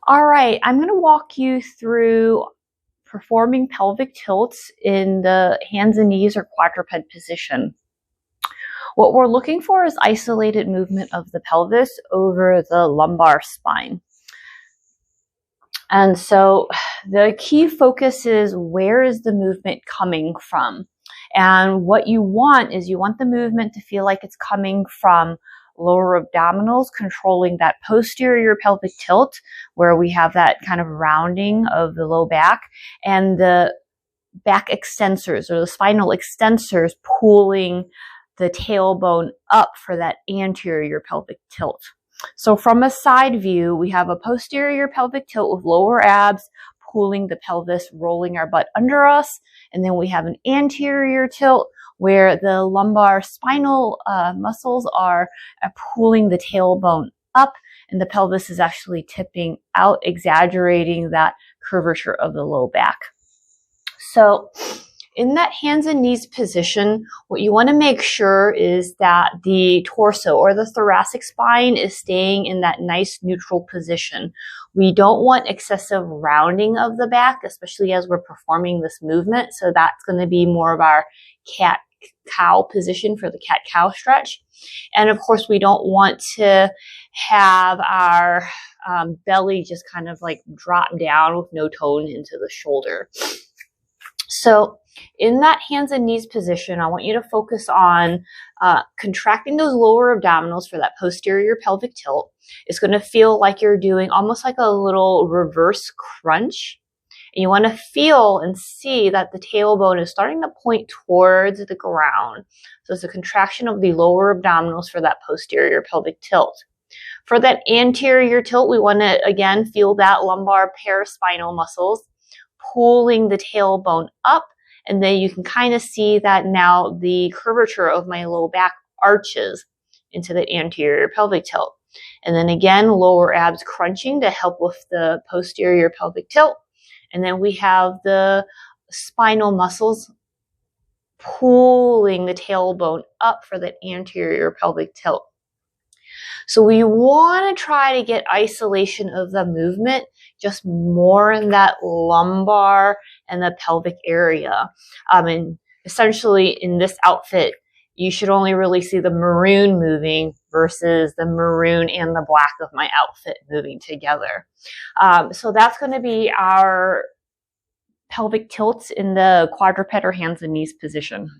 All right, I'm going to walk you through performing pelvic tilts in the hands and knees or quadruped position. What we're looking for is isolated movement of the pelvis over the lumbar spine. And so the key focus is, where is the movement coming from? And what you want is you want the movement to feel like it's coming from lower abdominals, controlling that posterior pelvic tilt where we have that kind of rounding of the low back, and the back extensors or the spinal extensors pulling the tailbone up for that anterior pelvic tilt. So from a side view, we have a posterior pelvic tilt with lower abs pulling the pelvis, rolling our butt under us. And then we have an anterior tilt where the lumbar spinal muscles are pulling the tailbone up, and the pelvis is actually tipping out, exaggerating that curvature of the low back. So in that hands and knees position, what you want to make sure is that the torso or the thoracic spine is staying in that nice neutral position. We don't want excessive rounding of the back, especially as we're performing this movement. So that's going to be more of our cat-cow position for the cat-cow stretch. And of course, we don't want to have our belly just kind of like drop down with no tone into the shoulder. So in that hands and knees position, I want you to focus on contracting those lower abdominals for that posterior pelvic tilt. It's going to feel like you're doing almost like a little reverse crunch. And you want to feel and see that the tailbone is starting to point towards the ground. So it's a contraction of the lower abdominals for that posterior pelvic tilt. For that anterior tilt, we want to, again, feel that lumbar paraspinal muscles pulling the tailbone up, and then you can kind of see that now the curvature of my low back arches into the anterior pelvic tilt. And then again, lower abs crunching to help with the posterior pelvic tilt. And then we have the spinal muscles pulling the tailbone up for the anterior pelvic tilt. So we want to try to get isolation of the movement just more in that lumbar and the pelvic area. And essentially in this outfit, you should only really see the maroon moving versus the maroon and the black of my outfit moving together. So that's going to be our pelvic tilts in the quadruped or hands and knees position.